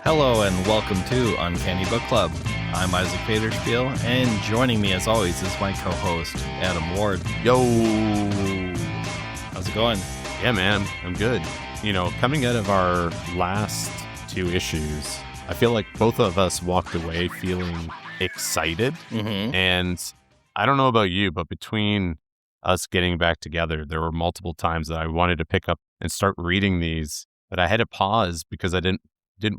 Hello and welcome to Uncanny Book Club. I'm Isaac Faderspiel, and joining me as always is my co-host, Adam Ward. Yo! How's it going? Yeah, man, I'm good. You know, coming out of our last two issues, I feel like both of us walked away feeling excited. And I don't know about you, but between us getting back together, there were multiple times that I wanted to pick up and start reading these, but I had to pause because I didn't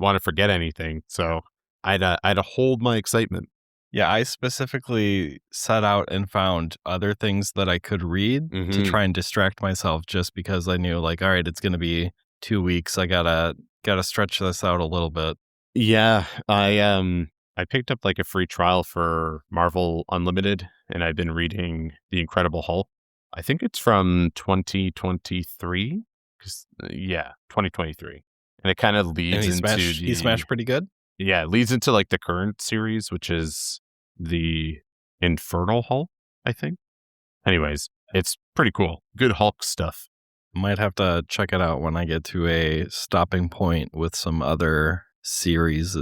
want to forget anything. So I had to hold my excitement. Yeah, I specifically set out and found other things that I could read to try and distract myself, just because I knew, like, all right, it's going to be 2 weeks. I gotta stretch this out a little bit. Yeah, I picked up like a free trial for Marvel Unlimited, and I've been reading The Incredible Hulk. I think it's from 2023. 2023. And it kind of leads into he smashed pretty good. Yeah, it leads into like the current series, which is the Infernal Hulk, I think. Anyways, it's pretty cool. Good Hulk stuff. Might have to check it out when I get to a stopping point with some other series.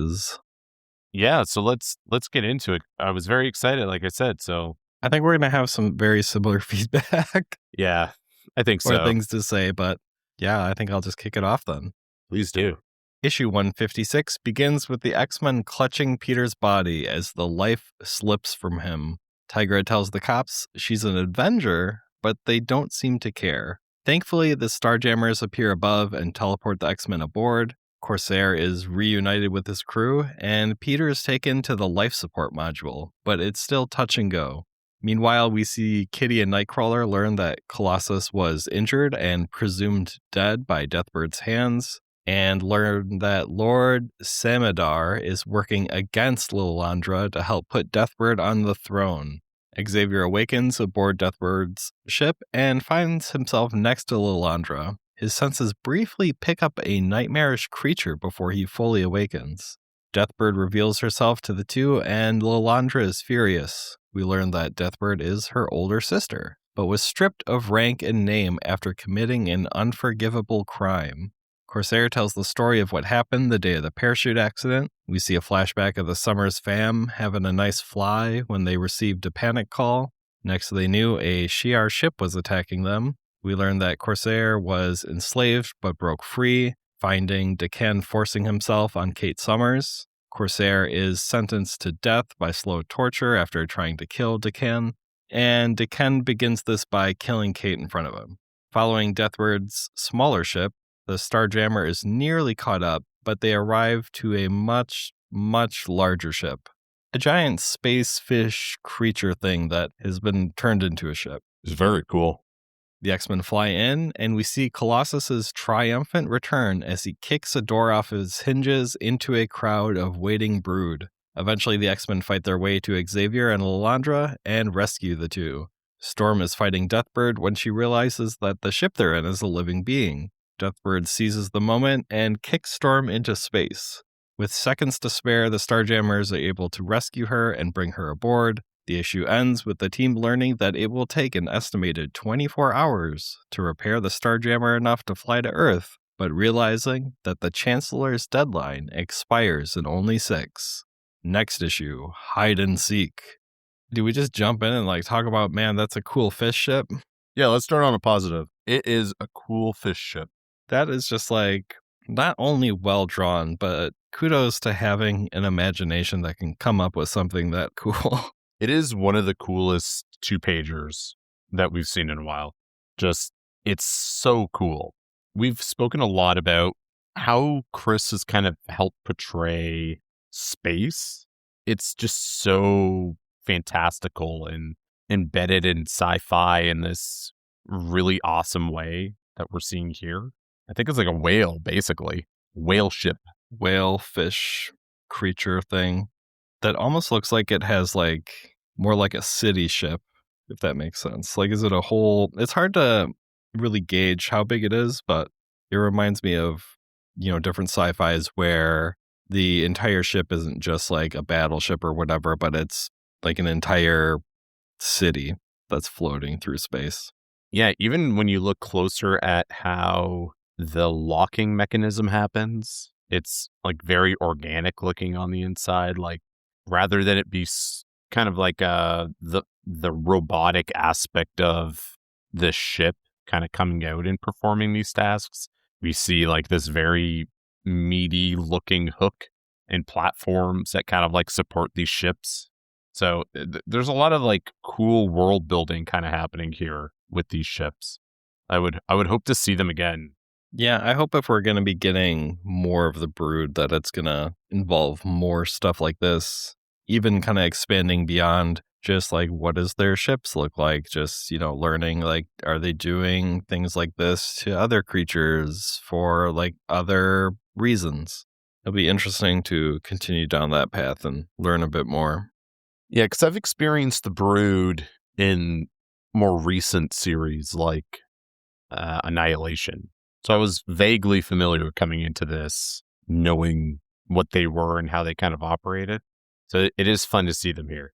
Yeah, so let's get into it. I was very excited, like I said. So I think we're gonna have some very similar feedback. Yeah, I think so. Or things to say, but yeah, I think I'll just kick it off then. Please do. Issue 156 begins with the X-Men clutching Peter's body as the life slips from him. Tigra tells the cops she's an Avenger, but they don't seem to care. Thankfully, the Starjammers appear above and teleport the X-Men aboard. Corsair is reunited with his crew, and Peter is taken to the life support module, but it's still touch and go. Meanwhile, we see Kitty and Nightcrawler learn that Colossus was injured and presumed dead by Deathbird's hands, and learn that Lord Samedar is working against Lilandra to help put Deathbird on the throne. Xavier awakens aboard Deathbird's ship and finds himself next to Lilandra. His senses briefly pick up a nightmarish creature before he fully awakens. Deathbird reveals herself to the two, and Lilandra is furious. We learn that Deathbird is her older sister, but was stripped of rank and name after committing an unforgivable crime. Corsair tells the story of what happened the day of the parachute accident. We see a flashback of the Summers fam having a nice fly when they received a panic call. Next they knew, a Shi'ar ship was attacking them. We learn that Corsair was enslaved but broke free, finding D'Ken forcing himself on Kate Summers. Corsair is sentenced to death by slow torture after trying to kill D'Ken, and D'Ken begins this by killing Kate in front of him. Following Deathbird's smaller ship, the Starjammer is nearly caught up, but they arrive to a much, much larger ship. A giant space fish creature thing that has been turned into a ship. It's very cool. The X-Men fly in, and we see Colossus's triumphant return as he kicks a door off his hinges into a crowd of waiting brood. Eventually, the X-Men fight their way to Xavier and Lilandra and rescue the two. Storm is fighting Deathbird when she realizes that the ship they're in is a living being. Deathbird seizes the moment and kicks Storm into space. With seconds to spare, the Starjammers are able to rescue her and bring her aboard. The issue ends with the team learning that it will take an estimated 24 hours to repair the Starjammer enough to fly to Earth, but realizing that the Chancellor's deadline expires in only 6. Next issue, Hide and Seek. Do we just jump in and talk about, man, that's a cool fish ship? Yeah, let's start on a positive. It is a cool fish ship. That is just not only well drawn, but kudos to having an imagination that can come up with something that cool. It is one of the coolest 2-pagers that we've seen in a while. It's so cool. We've spoken a lot about how Chris has kind of helped portray space. It's just so fantastical and embedded in sci-fi in this really awesome way that we're seeing here. I think it's like a whale, basically. Whale ship. Whale fish creature thing that almost looks like it has more like a city ship, if that makes sense. Is it a whole... It's hard to really gauge how big it is, but it reminds me of, different sci-fis where the entire ship isn't just like a battleship or whatever, but it's like an entire city that's floating through space. Yeah, even when you look closer at how the locking mechanism happens, It's like very organic looking on the inside, like rather than it be kind of like the robotic aspect of the ship kind of coming out and performing these tasks. We see like this very meaty looking hook and platforms that kind of like support these ships. So there's a lot of like cool world building kind of happening here with these ships. I would hope to see them again. Yeah, I hope if we're going to be getting more of the Brood, that it's going to involve more stuff like this, even kind of expanding beyond just like what does their ships look like, just, learning like, are they doing things like this to other creatures for like other reasons? It'll be interesting to continue down that path and learn a bit more. Yeah, because I've experienced the Brood in more recent series like Annihilation. So I was vaguely familiar coming into this, knowing what they were and how they kind of operated. So it is fun to see them here.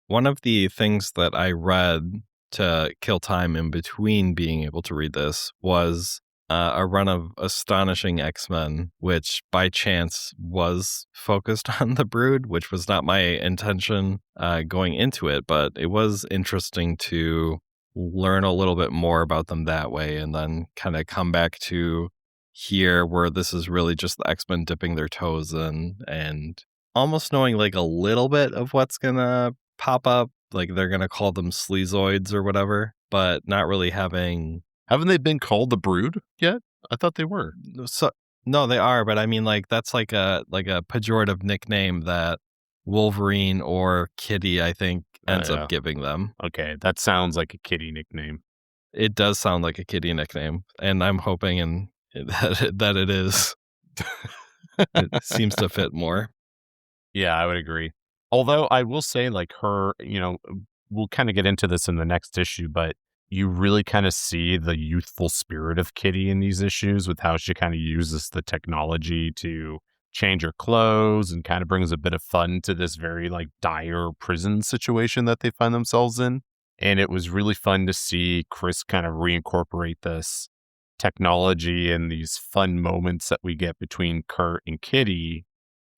One of the things that I read to kill time in between being able to read this was a run of Astonishing X-Men, which by chance was focused on the Brood, which was not my intention going into it, but it was interesting to learn a little bit more about them that way, and then kind of come back to here where this is really just the X-Men dipping their toes in and almost knowing like a little bit of what's gonna pop up, like they're gonna call them sleazoids or whatever, but not really having. Haven't they been called the Brood yet? I thought they were. So no, they are, but I mean like that's like a pejorative nickname that Wolverine or Kitty, I think, ends up giving them. Okay, that sounds like a kitty nickname. It does sound like a kitty nickname, and I'm hoping that it is. It seems to fit more. Yeah, I would agree. Although I will say, like her, we'll kind of get into this in the next issue, but you really kind of see the youthful spirit of Kitty in these issues with how she kind of uses the technology to change her clothes and kind of brings a bit of fun to this very like dire prison situation that they find themselves in. And it was really fun to see Chris kind of reincorporate this technology and these fun moments that we get between Kurt and Kitty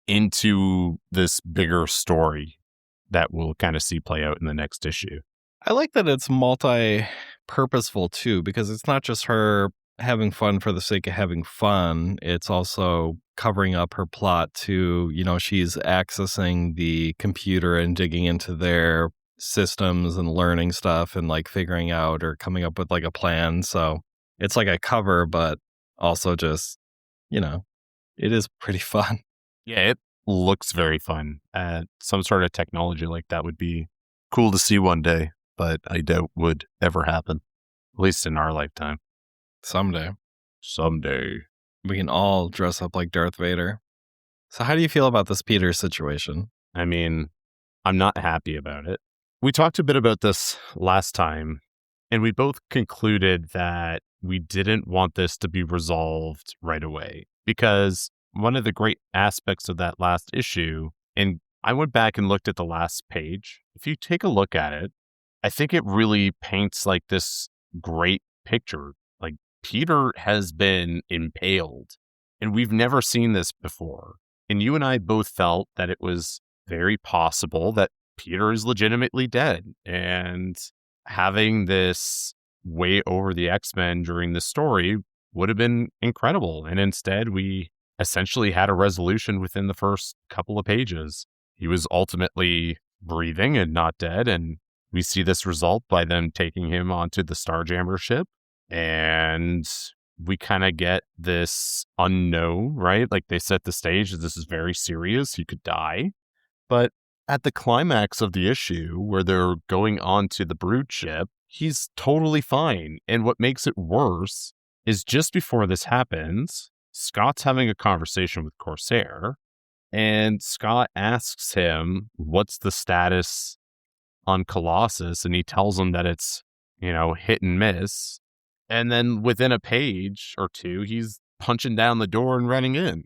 into this bigger story that we'll kind of see play out in the next issue. I like that it's multi-purposeful too, because it's not just her having fun for the sake of having fun. It's also covering up her plot to, she's accessing the computer and digging into their systems and learning stuff and like figuring out or coming up with like a plan. So it's like a cover, but also just, it is pretty fun. Yeah, it looks very fun. Some sort of technology like that would be cool to see one day, but I doubt would ever happen, at least in our lifetime. Someday. We can all dress up like Darth Vader. So how do you feel about this Peter situation? I mean, I'm not happy about it. We talked a bit about this last time, and we both concluded that we didn't want this to be resolved right away, because one of the great aspects of that last issue, and I went back and looked at the last page. If you take a look at it, I think it really paints like this great picture. Like Peter has been impaled, and we've never seen this before. And you and I both felt that it was very possible that Peter is legitimately dead, and having this way over the X-Men during the story would have been incredible. And instead, we essentially had a resolution within the first couple of pages. He was ultimately breathing and not dead, and we see this result by them taking him onto the Starjammer ship, and we kind of get this unknown, right? Like they set the stage that this is very serious. He could die. But at the climax of the issue where they're going onto the Brood ship, he's totally fine. And what makes it worse is just before this happens, Scott's having a conversation with Corsair, and Scott asks him, what's the status on Colossus? And he tells him that it's, hit and miss. And then within a page or two, he's punching down the door and running in.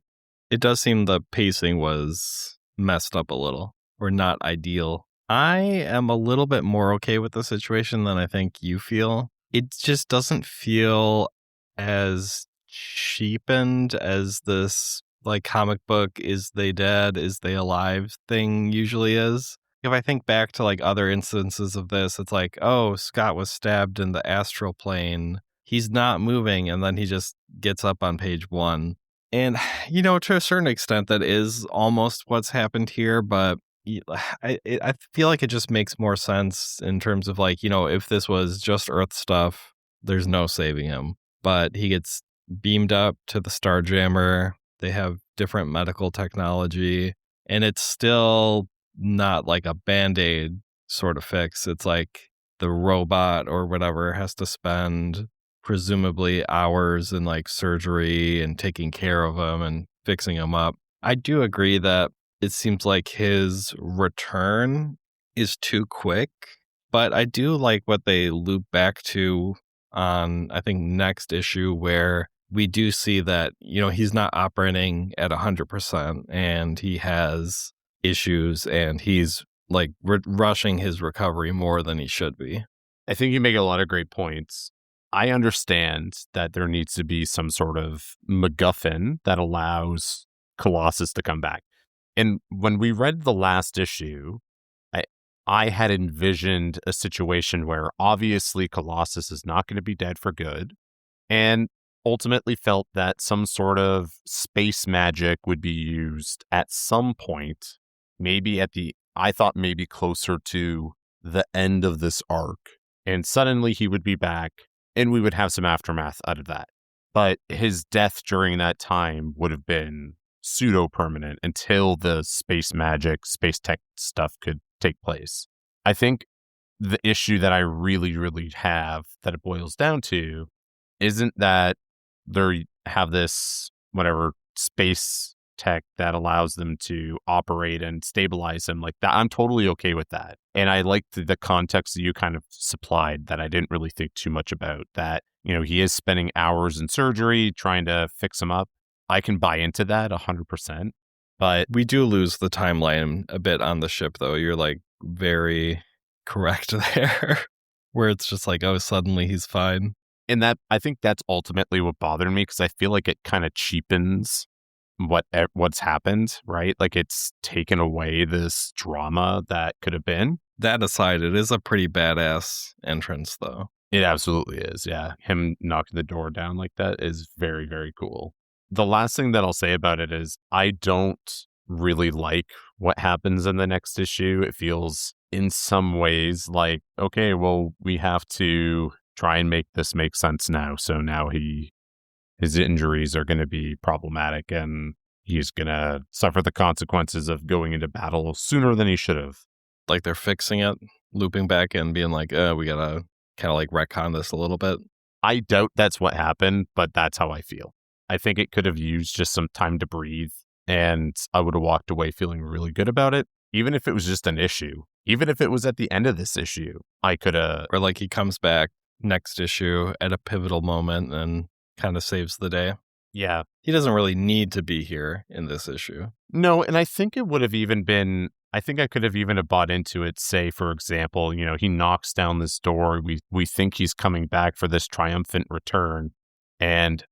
It does seem the pacing was messed up a little, or not ideal. I am a little bit more okay with the situation than I think you feel. It just doesn't feel as cheapened as this like comic book is they dead, is they alive thing usually is. If I think back to like other instances of this, it's like, oh, Scott was stabbed in the astral plane. He's not moving, and then he just gets up on page 1. And, to a certain extent, that is almost what's happened here, but I feel like it just makes more sense in terms of like, if this was just Earth stuff, there's no saving him. But he gets beamed up to the Starjammer. They have different medical technology, and it's still not like a Band-Aid sort of fix. It's like the robot or whatever has to spend presumably hours in like surgery and taking care of him and fixing him up. I do agree that it seems like his return is too quick, but I do like what they loop back to on, I think, next issue, where we do see that, he's not operating at 100% and he has issues and he's like rushing his recovery more than he should be. I think you make a lot of great points. I understand that there needs to be some sort of MacGuffin that allows Colossus to come back. And when we read the last issue, I had envisioned a situation where obviously Colossus is not going to be dead for good, and ultimately felt that some sort of space magic would be used at some point, I thought maybe closer to the end of this arc, and suddenly he would be back and we would have some aftermath out of that. But his death during that time would have been pseudo-permanent until the space magic, space tech stuff could take place. I think the issue that I really, really have that it boils down to isn't that they have this, whatever, space tech that allows them to operate and stabilize him like that. I'm totally okay with that. And I like the context that you kind of supplied that I didn't really think too much about, that, he is spending hours in surgery trying to fix him up. I can buy into that 100%. But we do lose the timeline a bit on the ship, though. You're like very correct there, where it's just like, oh, suddenly he's fine. And that, I think that's ultimately what bothered me, because I feel like it kind of cheapens what's happened, right? Like it's taken away this drama that could have been. That aside, it is a pretty badass entrance, though. It absolutely is, yeah. Him knocking the door down like that is very, very cool. The last thing that I'll say about it is I don't really like what happens in the next issue. It feels in some ways like, okay, well, we have to try and make this make sense now. So now his injuries are going to be problematic and he's going to suffer the consequences of going into battle sooner than he should have. Like they're fixing it, looping back and being like, we got to kind of like retcon this a little bit. I doubt that's what happened, but that's how I feel. I think it could have used just some time to breathe, and I would have walked away feeling really good about it, even if it was just an issue. Even if it was at the end of this issue, I could have... Or like he comes back next issue at a pivotal moment and kind of saves the day. Yeah. He doesn't really need to be here in this issue. No, and I think it would have even been... I think I could have even have bought into it, say, for example, he knocks down this door. We think he's coming back for this triumphant return. And,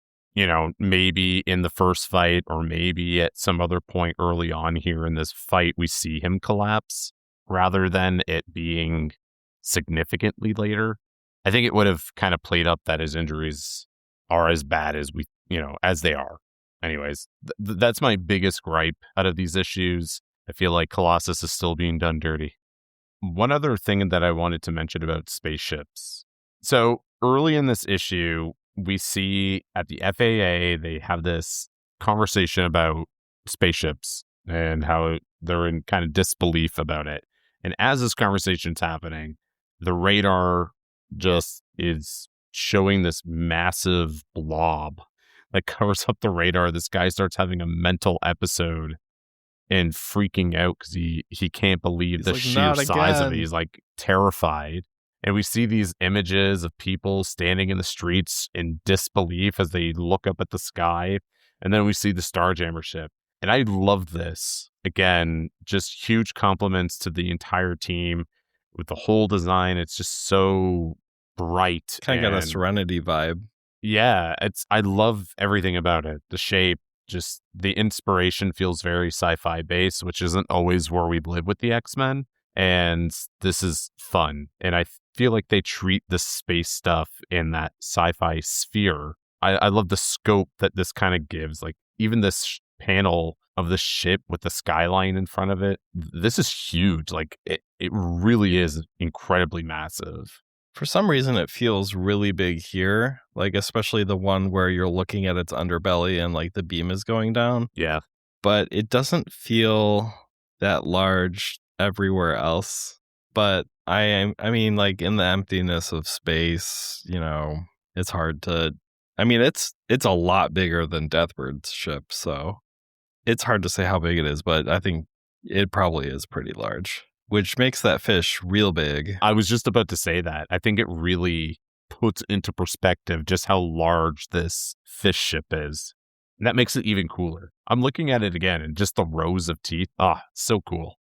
maybe in the first fight or maybe at some other point early on here in this fight, we see him collapse rather than it being significantly later. I think it would have kind of played up that his injuries are as bad as as they are. Anyways, that's my biggest gripe out of these issues. I feel like Colossus is still being done dirty. One other thing that I wanted to mention about spaceships. So early in this issue, we see at the FAA, they have this conversation about spaceships and how they're in kind of disbelief about it. And as this conversation's happening, the radar just is showing this massive blob that covers up the radar. This guy starts having a mental episode and freaking out because he can't believe the sheer size of it. He's like terrified. And we see these images of people standing in the streets in disbelief as they look up at the sky. And then we see the Starjammer ship. And I love this. Again, just huge compliments to the entire team with the whole design. It's just so bright. Kind of got a Serenity vibe. Yeah, I love everything about it. The shape, Just the inspiration feels very sci-fi based, which isn't always where we live with the X-Men. And this is fun. And I feel like they treat the space stuff in that sci-fi sphere. I love the scope that this kind of gives. Like even this panel of the ship with the skyline in front of it. This is huge. Like it really is incredibly massive. For some reason, it feels really big here, like especially the one where you're looking at its underbelly and like the beam is going down. Yeah. But it doesn't feel that large everywhere else. But I mean, like in the emptiness of space, you know, it's hard to. I mean, it's a lot bigger than Deathbird's ship, so it's hard to say how big it is. But I think it probably is pretty large, which makes that fish real big. I was just about to say that. I think it really puts into perspective just how large this fish ship is. And that makes it even cooler. I'm looking at it again and just the rows of teeth. Ah, so cool.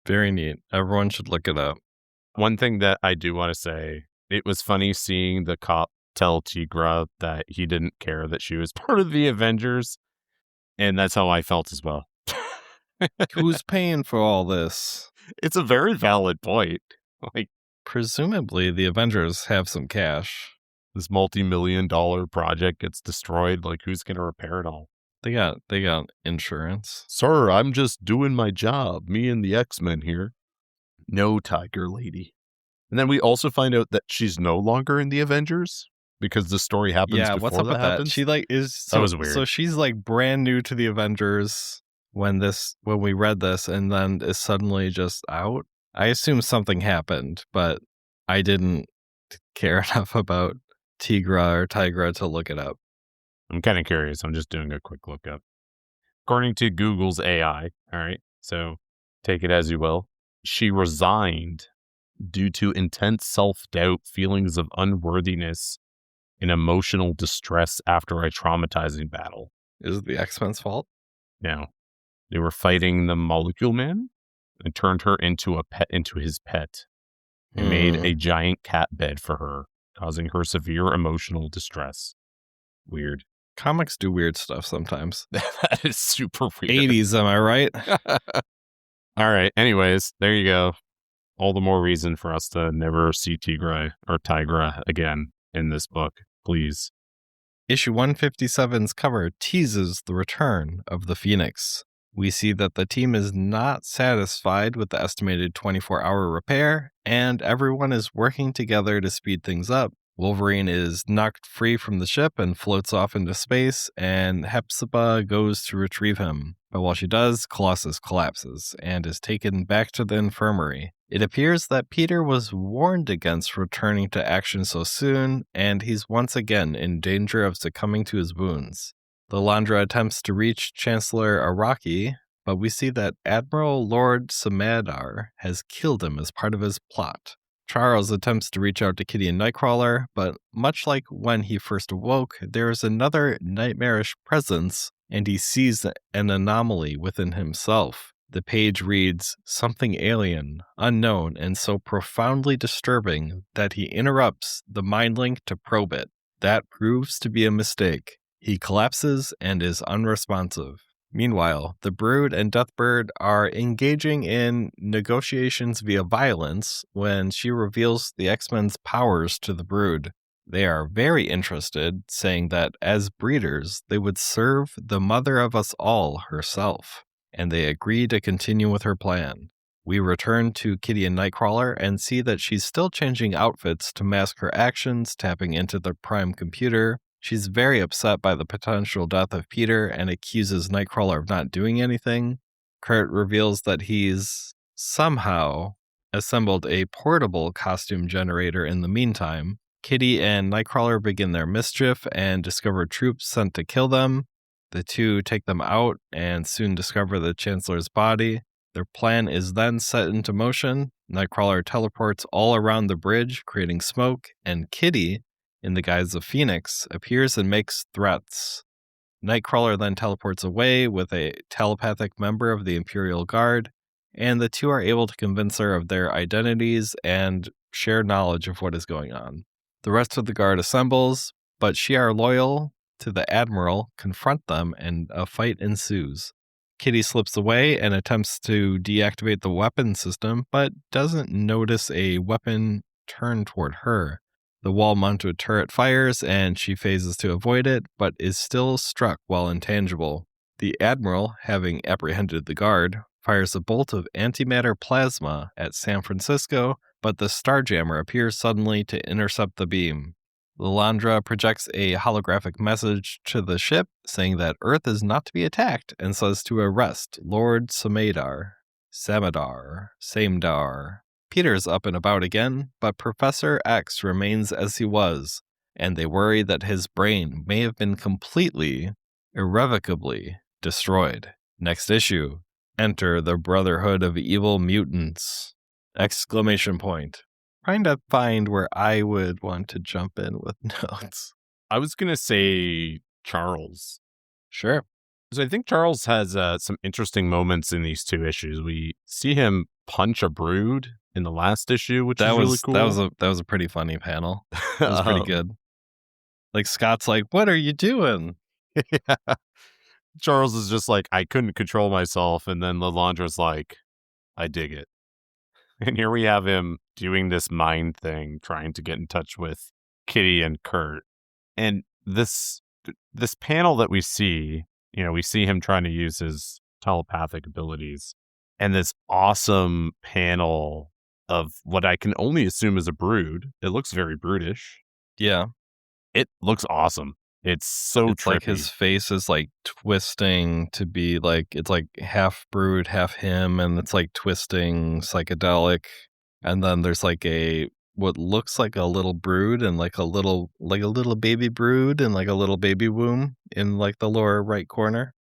Very neat. Everyone should look it up. One thing that I do want to say, it was funny seeing the cop tell Tigra that he didn't care that she was part of the Avengers. And that's how I felt as well. Who's paying for all this? It's a very valid point. Like, presumably the Avengers have some cash. This multi-million-dollar project gets destroyed. Like, who's going to repair it all? They got insurance. Sir, I'm just doing my job. Me and the X-Men here. No, Tiger Lady. And then we also find out that she's no longer in the Avengers because the story happens before what's up with happens. that? She like is that was weird. So she's like brand new to the Avengers when we read this, and then is suddenly just out. I assume something happened, but I didn't care enough about Tigra to look it up. I'm kind of curious. I'm just doing a quick look up. According to Google's AI, all right, so take it as you will. She resigned due to intense self-doubt, feelings of unworthiness, and emotional distress after a traumatizing battle. Is it the X-Men's fault? No. They were fighting the Molecule Man and turned her into his pet and made a giant cat bed for her, causing her severe emotional distress. Weird. Comics do weird stuff sometimes. That is super weird. 80s, am I right? All right. Anyways, there you go. All the more reason for us to never see Tigra again in this book. Please. Issue 157's cover teases the return of the Phoenix. We see that the team is not satisfied with the estimated 24-hour repair, and everyone is working together to speed things up. Wolverine is knocked free from the ship and floats off into space, and Hepzibah goes to retrieve him. But while she does, Colossus collapses and is taken back to the infirmary. It appears that Peter was warned against returning to action so soon, and he's once again in danger of succumbing to his wounds. Lilandra attempts to reach Chancellor Araki, but we see that Admiral Lord Samadar has killed him as part of his plot. Charles attempts to reach out to Kitty and Nightcrawler, but much like when he first awoke, there is another nightmarish presence, and he sees an anomaly within himself. The page reads, "Something alien, unknown, and so profoundly disturbing that he interrupts the mind link to probe it. That proves to be a mistake. He collapses and is unresponsive." Meanwhile, the Brood and Deathbird are engaging in negotiations via violence when she reveals the X-Men's powers to the Brood. They are very interested, saying that as breeders, they would serve the mother of us all herself, and they agree to continue with her plan. We return to Kitty and Nightcrawler and see that she's still changing outfits to mask her actions, tapping into the Prime computer. She's very upset by the potential death of Peter and accuses Nightcrawler of not doing anything. Kurt reveals that he's somehow assembled a portable costume generator in the meantime. Kitty and Nightcrawler begin their mischief and discover troops sent to kill them. The two take them out and soon discover the Chancellor's body. Their plan is then set into motion. Nightcrawler teleports all around the bridge, creating smoke, and Kitty, in the guise of Phoenix, appears and makes threats. Nightcrawler then teleports away with a telepathic member of the Imperial Guard, and the two are able to convince her of their identities and share knowledge of what is going on. The rest of the Guard assembles, but Shi'ar Loyal to the Admiral confront them, and a fight ensues. Kitty slips away and attempts to deactivate the weapon system, but doesn't notice a weapon turn toward her. The wall-mounted turret fires, and she phases to avoid it, but is still struck while intangible. The Admiral, having apprehended the guard, fires a bolt of antimatter plasma at San Francisco, but the Starjammer appears suddenly to intercept the beam. Lilandra projects a holographic message to the ship saying that Earth is not to be attacked and says to arrest Lord Samedar. Peter's up and about again, but Professor X remains as he was, and they worry that his brain may have been completely, irrevocably destroyed. Next issue. Enter the Brotherhood of Evil Mutants! ! Trying to find where I would want to jump in with notes. I was going to say Charles. Sure. So I think Charles has some interesting moments in these 2 issues. We see him punch a brood in the last issue, which is really cool. That was a pretty funny panel. It was pretty good. Like, Scott's like, "What are you doing?" Yeah. Charles is just like, "I couldn't control myself," and then Lilandra's like, "I dig it." And here we have him doing this mind thing, trying to get in touch with Kitty and Kurt. And this panel that we see him trying to use his telepathic abilities. And this awesome panel of what I can only assume is a brood. It looks very brutish. Yeah. It looks awesome. It's so trippy. Like his face is like twisting to be like, it's like half brood, half him, and it's like twisting psychedelic. And then there's like what looks like a little brood and like a little baby brood and like a little baby womb in like the lower right corner.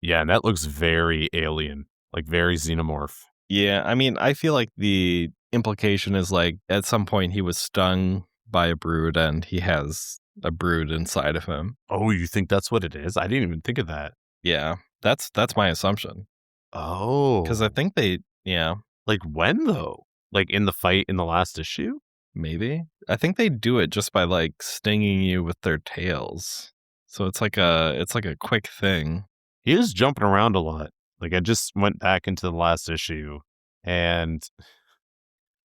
Yeah, and that looks very alien, like very xenomorph. Yeah, I mean, I feel like the implication is like at some point he was stung by a brood and he has a brood inside of him. Oh, you think that's what it is? I didn't even think of that. Yeah, that's my assumption. Oh. Because I think Like when, though? Like in the fight in the last issue? Maybe. I think they do it just by like stinging you with their tails. So it's like a quick thing. He is jumping around a lot. Like I just went back into the last issue and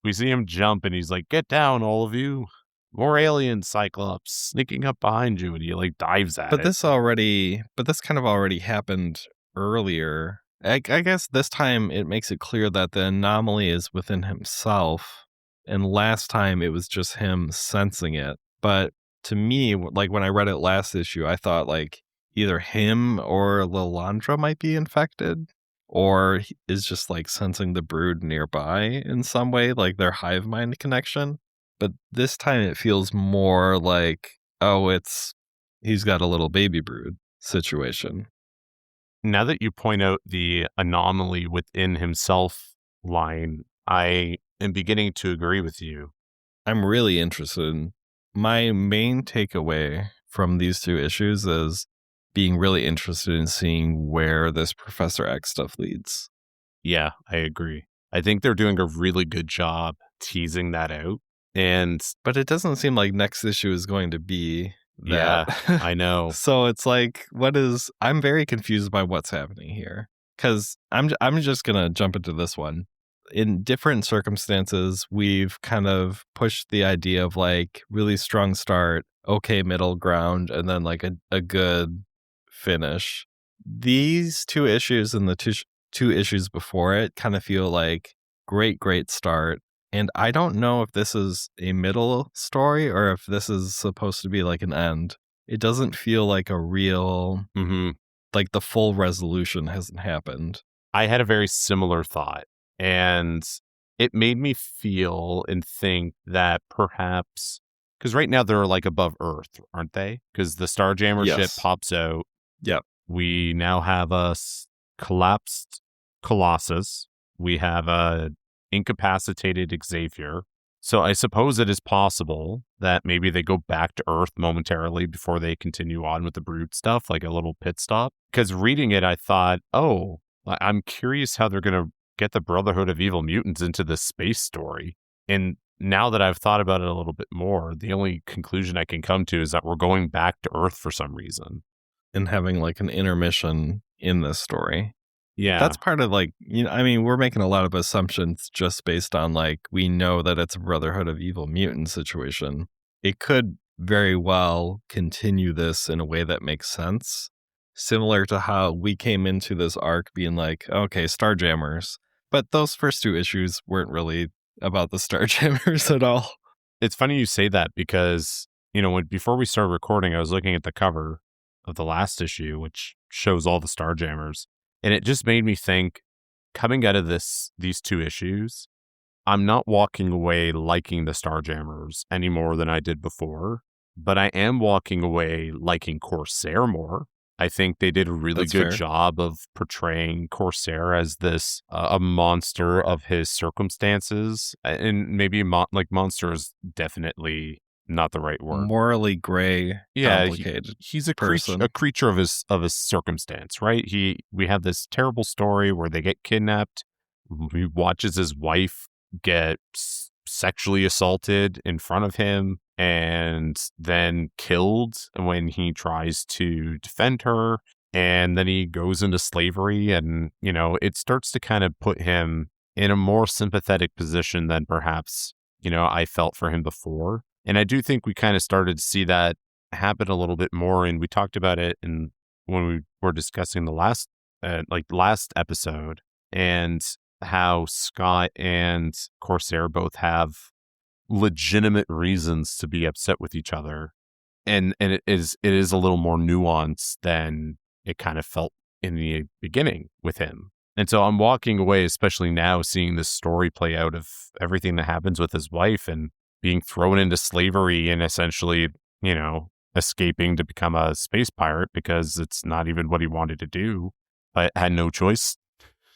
we see him jump and he's like, "Get down, all of you. More alien Cyclops sneaking up behind you," and he like dives at it. But this kind of already happened earlier. I guess this time it makes it clear that the anomaly is within himself, and last time it was just him sensing it. But to me, like when I read it last issue, I thought like either him or Lilandra might be infected, or he is just like sensing the brood nearby in some way, like their hive mind connection. But this time it feels more like, he's got a little baby brood situation. Now that you point out the anomaly within himself line, I am beginning to agree with you. I'm really interested. My main takeaway from these 2 issues is being really interested in seeing where this Professor X stuff leads. Yeah, I agree. I think they're doing a really good job teasing that out. But it doesn't seem like next issue is going to be that. Yeah, I know. So it's like, I'm very confused by what's happening here. Because I'm just going to jump into this one. In different circumstances, we've kind of pushed the idea of like really strong start, okay middle ground, and then like a good finish. These 2 issues and the 2 issues before it kind of feel like great start. And I don't know if this is a middle story or if this is supposed to be like an end. It doesn't feel like a real, like the full resolution hasn't happened. I had a very similar thought, and it made me feel and think that perhaps, because right now they're like above Earth, aren't they? Because the Starjammer ship pops out. Yep. We now have a collapsed Colossus. We have a incapacitated Xavier. So I suppose it is possible that maybe they go back to Earth momentarily before they continue on with the brood stuff, like a little pit stop. Because reading it, I thought, I'm curious how they're going to get the Brotherhood of Evil Mutants into this space story. And now that I've thought about it a little bit more, the only conclusion I can come to is that we're going back to Earth for some reason. And having like an intermission in this story. Yeah. That's part of like, I mean, we're making a lot of assumptions just based on like, we know that it's a Brotherhood of Evil Mutants situation. It could very well continue this in a way that makes sense. Similar to how we came into this arc being like, okay, Starjammers. But those first 2 issues weren't really about the Starjammers at all. It's funny you say that because, before we started recording, I was looking at the cover of the last issue, which shows all the Starjammers. And it just made me think, coming out of these 2 issues, I'm not walking away liking the Starjammers any more than I did before, but I am walking away liking Corsair more. I think they did a really good job of portraying Corsair as this a monster of his circumstances, and maybe monster is definitely not the right word. Morally gray, complicated. He's a creature of his circumstance, right? We have this terrible story where they get kidnapped. He watches his wife get sexually assaulted in front of him and then killed when he tries to defend her. And then he goes into slavery, and, it starts to kind of put him in a more sympathetic position than perhaps, I felt for him before. And I do think we kind of started to see that happen a little bit more. And we talked about it when we were discussing the last episode, and how Scott and Corsair both have legitimate reasons to be upset with each other. And it is a little more nuanced than it kind of felt in the beginning with him. And so I'm walking away, especially now, seeing this story play out of everything that happens with his wife and being thrown into slavery and essentially, escaping to become a space pirate because it's not even what he wanted to do, but had no choice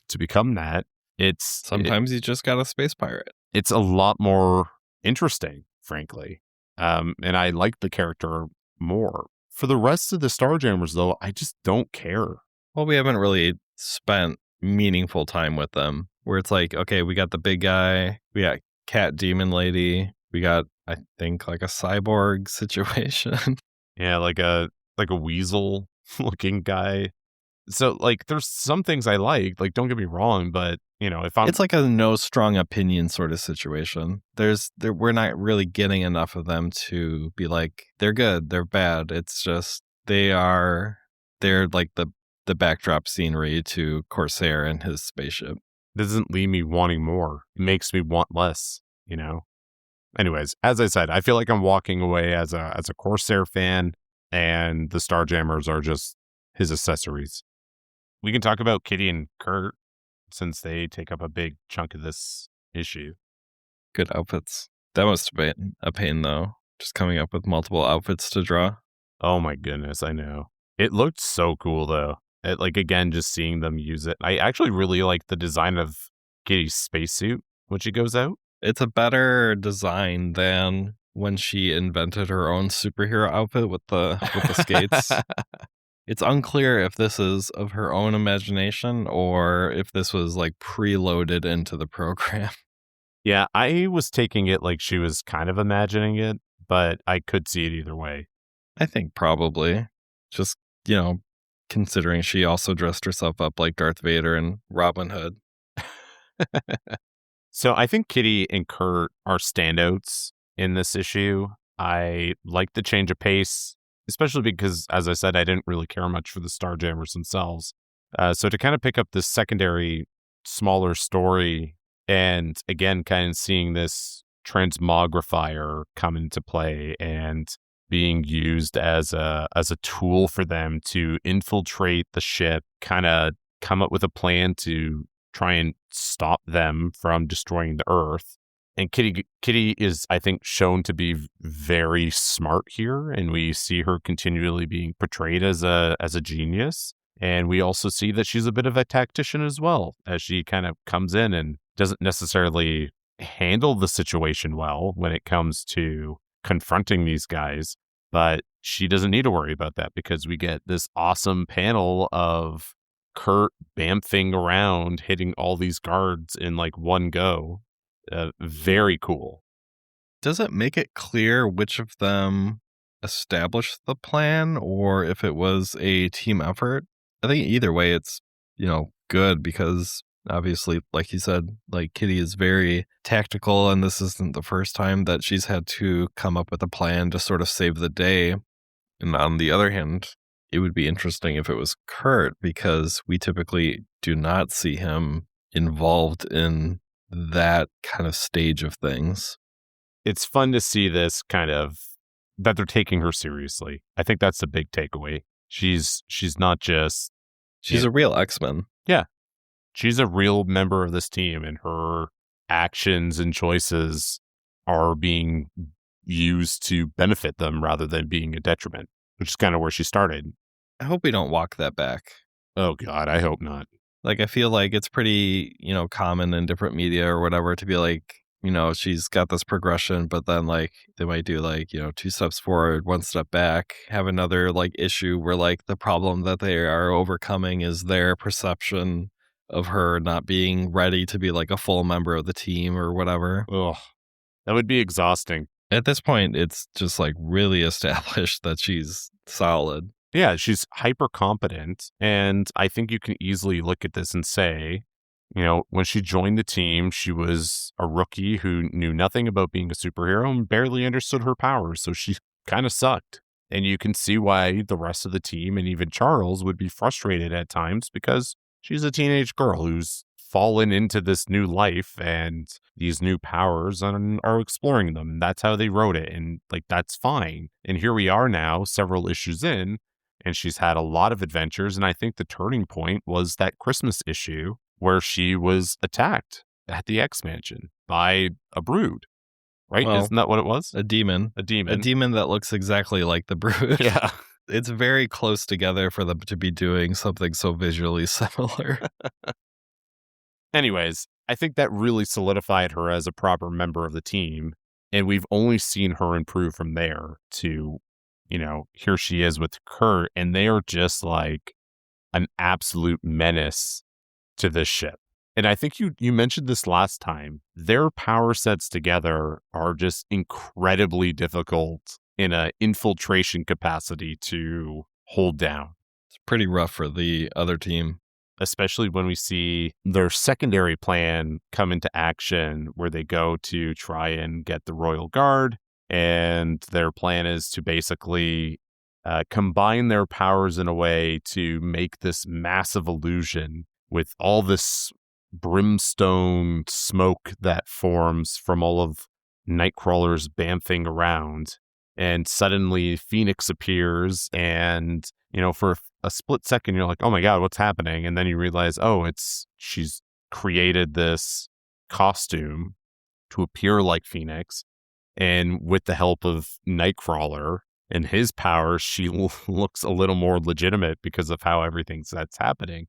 to become that. Sometimes you just got a space pirate. It's a lot more interesting, frankly. And I like the character more. For the rest of the Starjammers, though, I just don't care. Well, we haven't really spent meaningful time with them, where it's like, okay, we got the big guy, we got Cat Demon Lady, we got, I think, like a cyborg situation. Yeah, like a weasel looking guy. So, like, there's some things I like don't get me wrong, but, if I'm... It's like a no strong opinion sort of situation. We're not really getting enough of them to be like, they're good, they're bad. It's just, they're like the backdrop scenery to Corsair and his spaceship. Doesn't leave me wanting more. It makes me want less, Anyways, as I said, I feel like I'm walking away as a Corsair fan, and the Starjammers are just his accessories. We can talk about Kitty and Kurt, since they take up a big chunk of this issue. Good outfits. That must have been a pain, though, just coming up with multiple outfits to draw. Oh my goodness, I know. It looked so cool, though. Again, just seeing them use it. I actually really like the design of Kitty's spacesuit when she goes out. It's a better design than when she invented her own superhero outfit with the skates. It's unclear if this is of her own imagination or if this was like preloaded into the program. Yeah, I was taking it like she was kind of imagining it, but I could see it either way. I think probably. Just, considering she also dressed herself up like Darth Vader and Robin Hood. So I think Kitty and Kurt are standouts in this issue. I like the change of pace, especially because, as I said, I didn't really care much for the Starjammers themselves. So to kind of pick up this secondary, smaller story, and again, kind of seeing this transmogrifier come into play and being used as a tool for them to infiltrate the ship, kind of come up with a plan to try and stop them from destroying the Earth. And Kitty is, I think, shown to be very smart here, and we see her continually being portrayed as a genius. And we also see that she's a bit of a tactician as well, as she kind of comes in and doesn't necessarily handle the situation well when it comes to confronting these guys. But she doesn't need to worry about that because we get this awesome panel of Kurt bamfing around, hitting all these guards in like one go. Very cool. Does it make it clear which of them established the plan or if it was a team effort? I think either way it's, good because obviously, like you said, like Kitty is very tactical and this isn't the first time that she's had to come up with a plan to sort of save the day. And on the other hand, it would be interesting if it was Kurt because we typically do not see him involved in that kind of stage of things. It's fun to see this kind of that they're taking her seriously. I think that's the big takeaway. She's not just She's a real X-Men. Yeah. She's a real member of this team, and her actions and choices are being used to benefit them rather than being a detriment, which is kind of where she started. I hope we don't walk that back. Oh, God, I hope not. Like, I feel like it's pretty, common in different media or whatever to be like, she's got this progression, but then like they might do like, 2 steps forward, 1 step back, have another like issue where like the problem that they are overcoming is their perception of her not being ready to be like a full member of the team or whatever. Ugh, that would be exhausting. At this point, it's just like really established that she's solid. Yeah, she's hyper competent. And I think you can easily look at this and say, when she joined the team, she was a rookie who knew nothing about being a superhero and barely understood her powers. So she kind of sucked. And you can see why the rest of the team and even Charles would be frustrated at times because she's a teenage girl who's fallen into this new life and these new powers and are exploring them. That's how they wrote it. And like, that's fine. And here we are now, several issues in, and she's had a lot of adventures. And I think the turning point was that Christmas issue where she was attacked at the X Mansion by a brood, right? Well, isn't that what it was? A demon. A demon. A demon that looks exactly like the brood. Yeah. It's very close together for them to be doing something so visually similar. Anyways, I think that really solidified her as a proper member of the team. And we've only seen her improve from there to, here she is with Kurt. And they are just like an absolute menace to this ship. And I think you mentioned this last time. Their power sets together are just incredibly difficult in an infiltration capacity to hold down. It's pretty rough for the other team. Especially when we see their secondary plan come into action where they go to try and get the Royal Guard. And their plan is to basically combine their powers in a way to make this massive illusion with all this brimstone smoke that forms from all of Nightcrawler's bamfing around. And suddenly Phoenix appears and, for a split second, you're like, oh my God, what's happening? And then you realize, she's created this costume to appear like Phoenix. And with the help of Nightcrawler and his powers, she looks a little more legitimate because of how that's happening.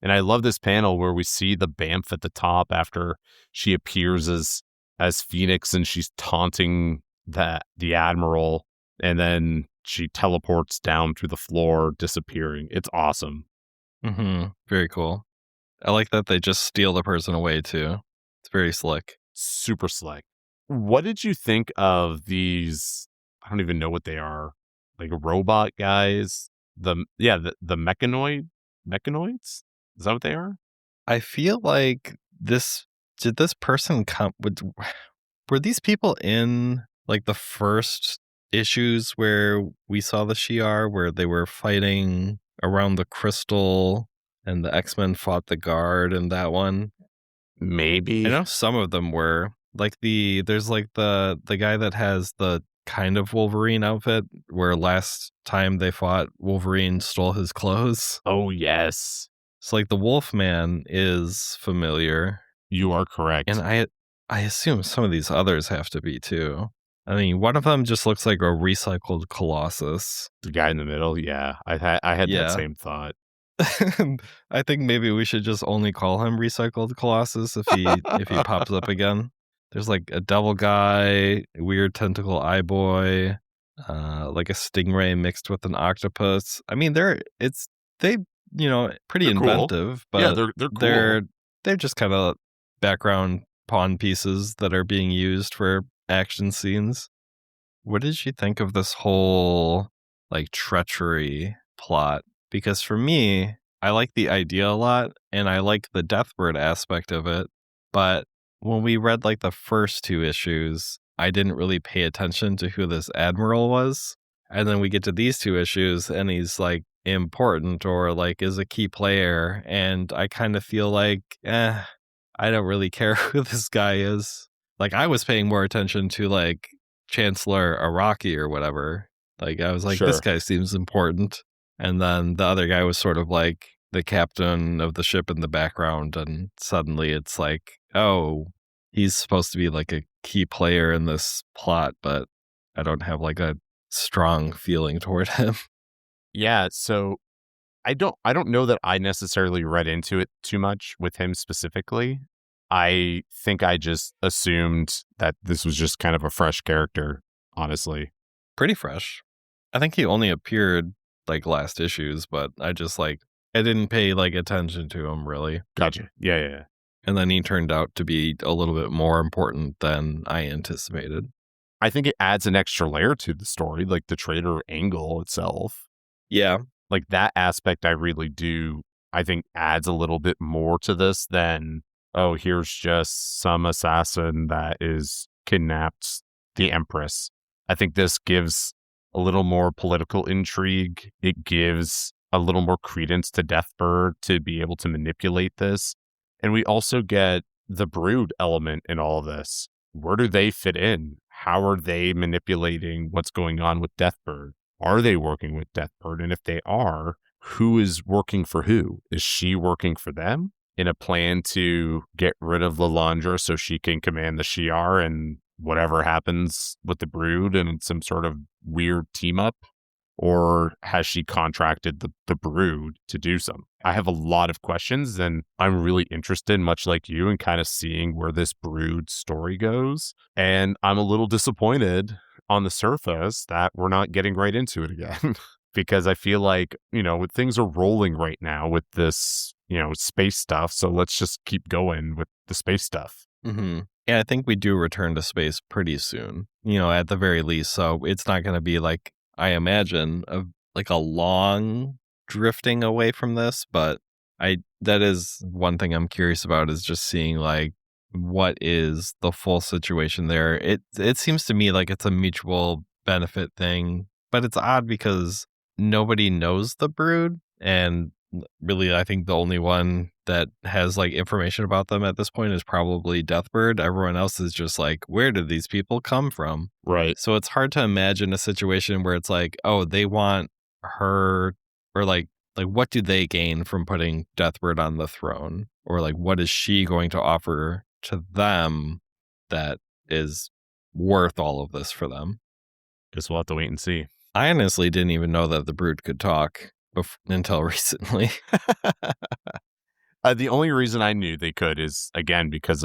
And I love this panel where we see the Bamf at the top after she appears as Phoenix and she's taunting the Admiral, and then she teleports down through the floor, disappearing. It's awesome. Mm-hmm. Very cool. I like that they just steal the person away too. It's very slick. Super slick. What did you think of these? I don't even know what they are. Like robot guys. The mechanoids? Is that what they are? I feel like did this person come were these people in like the first issues where we saw the Shi'ar where they were fighting around the crystal and the X-Men fought the guard in that one? Maybe. I know some of them were. Like there's like the guy that has the kind of Wolverine outfit where last time they fought Wolverine stole his clothes. Oh yes. So like the Wolfman is familiar. You are correct. And I assume some of these others have to be too. I mean, one of them just looks like a recycled Colossus. The guy in the middle, yeah. I had that same thought. I think maybe we should just only call him recycled Colossus if he pops up again. There's like a devil guy, a weird tentacle eye boy, like a stingray mixed with an octopus. I mean, they're pretty inventive, cool. but yeah, they're cool. They're just kind of background pawn pieces that are being used for action scenes. What did you think of this whole like treachery plot? Because for me, I like the idea a lot and I like the Deathbird aspect of it. But when we read like the first two issues, I didn't really pay attention to who this admiral was. And then we get to these two issues and he's like important or like is a key player. And I kind of feel like, I don't really care who this guy is. Like I was paying more attention to like Chancellor Araki or whatever. Like I was like, this Sure. guy seems important. And then the other guy was sort of like the captain of the ship in the background. And suddenly it's like, oh, he's supposed to be like a key player in this plot, but I don't have like a strong feeling toward him. Yeah, so I don't know that I necessarily read into it too much with him specifically. I think I just assumed that this was just kind of a fresh character, honestly. Pretty fresh. I think he only appeared like last issues, but I just like, I didn't pay like attention to him really. Gotcha. Yeah. And then he turned out to be a little bit more important than I anticipated. I think it adds an extra layer to the story, like the traitor angle itself. Yeah. Like that aspect I really do, I think adds a little bit more to this than, oh, here's just some assassin that is kidnapped the Empress. I think this gives a little more political intrigue. It gives a little more credence to Deathbird to be able to manipulate this. And we also get the Brood element in all of this. Where do they fit in? How are they manipulating what's going on with Deathbird? Are they working with Deathbird? And if they are, who is working for who? Is she working for them in a plan to get rid of Lilandra so she can command the Shi'ar and whatever happens with the Brood and some sort of weird team up? Or has she contracted the Brood to do something? I have a lot of questions and I'm really interested, much like you, in kind of seeing where this Brood story goes. And I'm a little disappointed on the surface that we're not getting right into it again. Because I feel like, things are rolling right now with this, space stuff. So let's just keep going with the space stuff. Mm-hmm. Yeah, I think we do return to space pretty soon, at the very least. So it's not going to be like, I imagine, like a long drifting away from this. But that is one thing I'm curious about is just seeing like, what is the full situation there. It seems to me like it's a mutual benefit thing, but it's odd because nobody knows the Brood, and really I think the only one that has like information about them at this point is probably Deathbird. Everyone else is just like, where did these people come from? Right. So it's hard to imagine a situation where it's like, oh, they want her, or like what do they gain from putting Deathbird on the throne? Or like what is she going to offer to them that is worth all of this for them? Guess we'll have to wait and see. I honestly didn't even know that the Brood could talk until recently. The only reason I knew they could is, again, because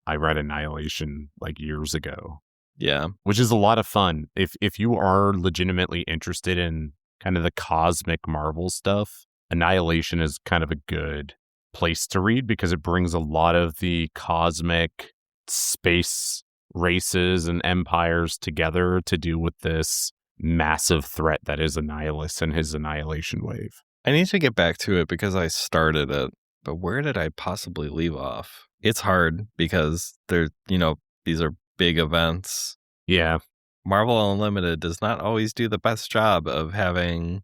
I read Annihilation like years ago. Yeah. Which is a lot of fun. If you are legitimately interested in kind of the cosmic Marvel stuff, Annihilation is kind of a good place to read because it brings a lot of the cosmic space races and empires together to deal with this massive threat that is Annihilus and his annihilation wave. I need to get back to it because I started it, but where did I possibly leave off? It's hard because these are big events. Yeah. Marvel Unlimited does not always do the best job of having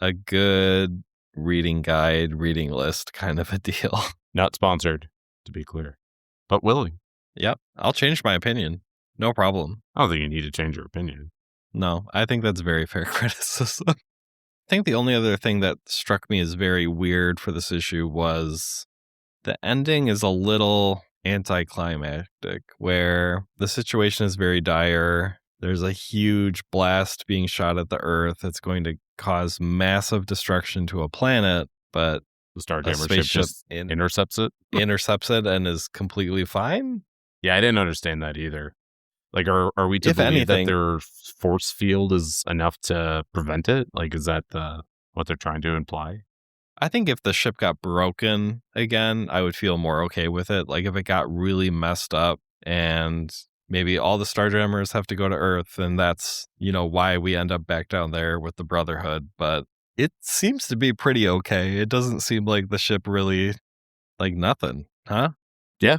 a good reading guide, reading list kind of a deal. Not sponsored, to be clear, but willing. Yep. I'll change my opinion. No problem. I don't think you need to change your opinion. No, I think that's very fair criticism. I think the only other thing that struck me as very weird for this issue was the ending is a little anticlimactic, where the situation is very dire. There's a huge blast being shot at the Earth. It's going to cause massive destruction to a planet, but the Starjammer ship just intercepts it and is completely fine. Yeah, I didn't understand that either. Like, are we to believe that their force field is enough to prevent it? Like, is that what they're trying to imply? I think if the ship got broken again, I would feel more okay with it. Like, if it got really messed up and maybe all the Starjammers have to go to Earth, and that's, why we end up back down there with the Brotherhood. But it seems to be pretty okay. It doesn't seem like the ship really, like nothing, huh? Yeah.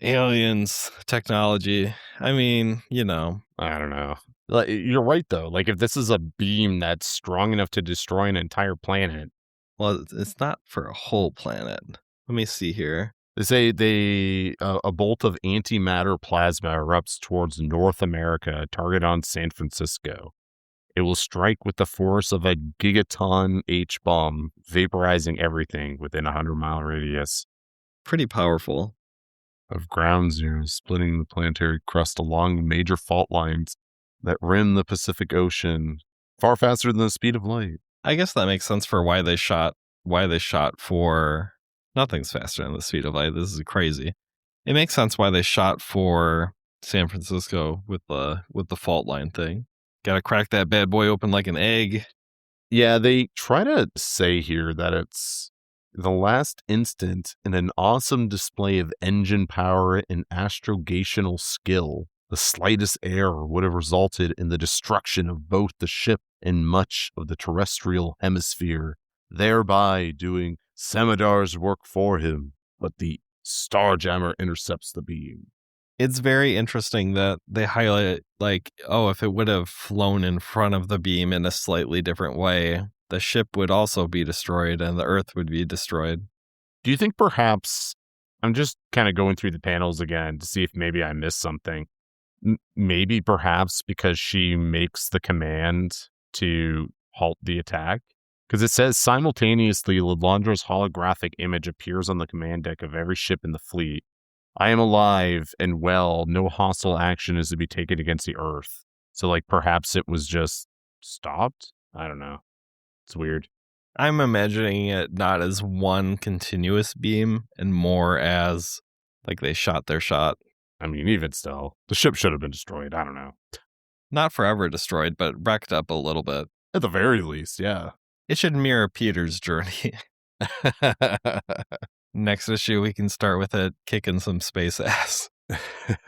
Aliens, technology. I mean, I don't know. Like, you're right, though. Like, if this is a beam that's strong enough to destroy an entire planet. Well, it's not for a whole planet. Let me see here. They say a bolt of antimatter plasma erupts towards North America, target on San Francisco. It will strike with the force of a gigaton H-bomb, vaporizing everything within a 100-mile radius. Pretty powerful. Of ground zero, splitting the planetary crust along major fault lines that rim the Pacific Ocean, far faster than the speed of light. I guess that makes sense for why they shot for nothing's faster than the speed of light. This is crazy. It makes sense why they shot for San Francisco with the fault line thing. Got to crack that bad boy open like an egg. Yeah, they try to say here that it's the last instant in an awesome display of engine power and astrogational skill. The slightest error would have resulted in the destruction of both the ship and much of the terrestrial hemisphere, thereby doing Samadar's work for him. But the Starjammer intercepts the beam. It's very interesting that they highlight, like, if it would have flown in front of the beam in a slightly different way, the ship would also be destroyed and the Earth would be destroyed. Do you think perhaps, I'm just kind of going through the panels again to see if maybe I missed something. Maybe perhaps because she makes the command to halt the attack? Because it says simultaneously, Lilandra's holographic image appears on the command deck of every ship in the fleet. I am alive and well. No hostile action is to be taken against the Earth. So, like, perhaps it was just stopped? I don't know. It's weird. I'm imagining it not as one continuous beam and more as, like, they shot their shot. I mean, even still, the ship should have been destroyed. I don't know. Not forever destroyed, but wrecked up a little bit. At the very least, yeah. It should mirror Peter's journey. Next issue, we can start with it kicking some space ass.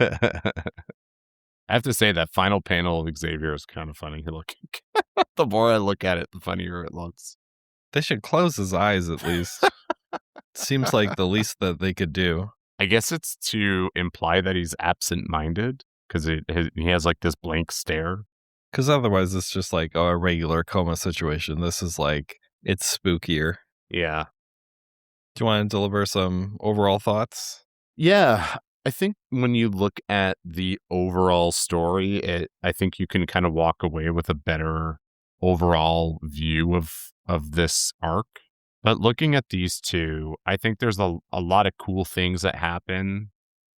I have to say that final panel of Xavier is kind of funny looking. The more I look at it, the funnier it looks. They should close his eyes at least. Seems like the least that they could do. I guess it's to imply that he's absent-minded because he has like this blank stare. Because otherwise it's just like a regular coma situation. This is like, it's spookier. Yeah. Do you want to deliver some overall thoughts? Yeah. I think when you look at the overall story, I think you can kind of walk away with a better overall view of this arc. But looking at these two, I think there's a lot of cool things that happen,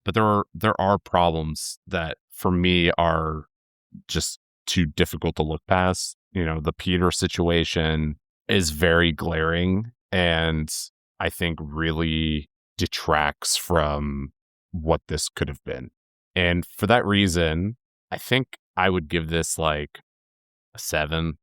but there are problems that for me are just too difficult to look past. The Peter situation is very glaring and I think really detracts from what this could have been. And for that reason, I think I would give this like a 7.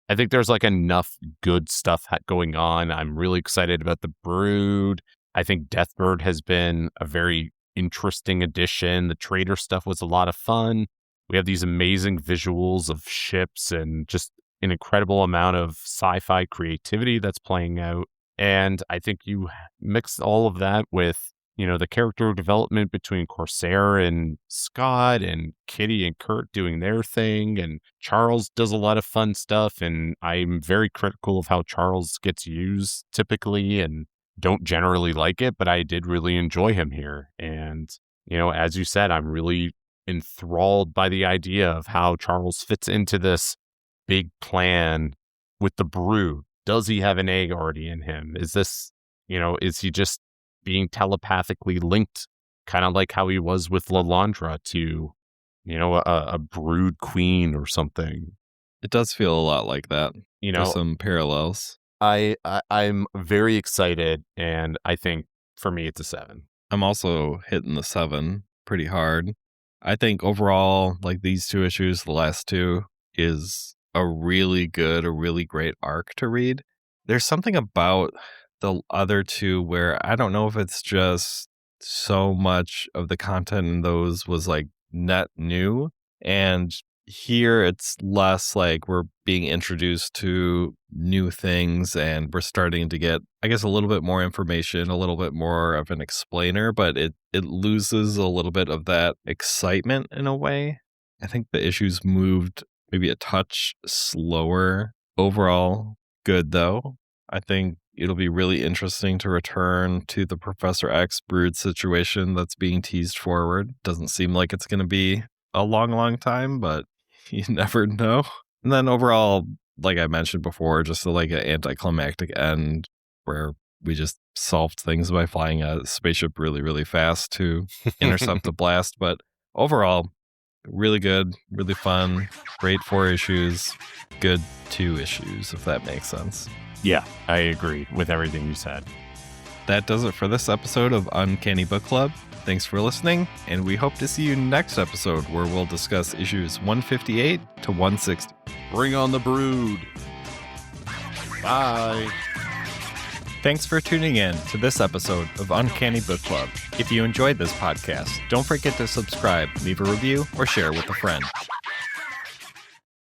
I think there's like enough good stuff going on. I'm really excited about the Brood. I think Deathbird has been a very interesting addition. The Trader stuff was a lot of fun. We have these amazing visuals of ships and just an incredible amount of sci-fi creativity that's playing out. And I think you mix all of that with, the character development between Corsair and Scott and Kitty and Kurt doing their thing. And Charles does a lot of fun stuff. And I'm very critical of how Charles gets used typically and don't generally like it, but I did really enjoy him here. And, as you said, I'm really enthralled by the idea of how Charles fits into this big plan with the Brood. Does he have an egg already in him? Is this, is he just being telepathically linked, kind of like how he was with Lilandra to, a Brood queen or something? It does feel a lot like that. There's some parallels. I'm very excited, and I think for me it's a 7. I'm also hitting the 7 pretty hard. I think overall, like these two issues, the last two, is a really great arc to read. There's something about the other two where I don't know if it's just so much of the content in those was like net new. And here it's less like we're being introduced to new things and we're starting to get, I guess, a little bit more information, a little bit more of an explainer, but it loses a little bit of that excitement in a way. I think the issues moved maybe a touch slower. Overall, good though. I think it'll be really interesting to return to the Professor X brood situation that's being teased forward. Doesn't seem like it's going to be a long time, but you never know. And then overall, like I mentioned before, just like an anticlimactic end where we just solved things by flying a spaceship really, really fast to intercept a blast. But overall, really good, really fun, great 4 issues, good 2 issues, if that makes sense. Yeah, I agree with everything you said. That does it for this episode of Uncanny Book Club. Thanks for listening, and we hope to see you next episode where we'll discuss issues 158 to 160. Bring on the brood. Bye. Thanks for tuning in to this episode of Uncanny Book Club. If you enjoyed this podcast, don't forget to subscribe, leave a review, or share with a friend.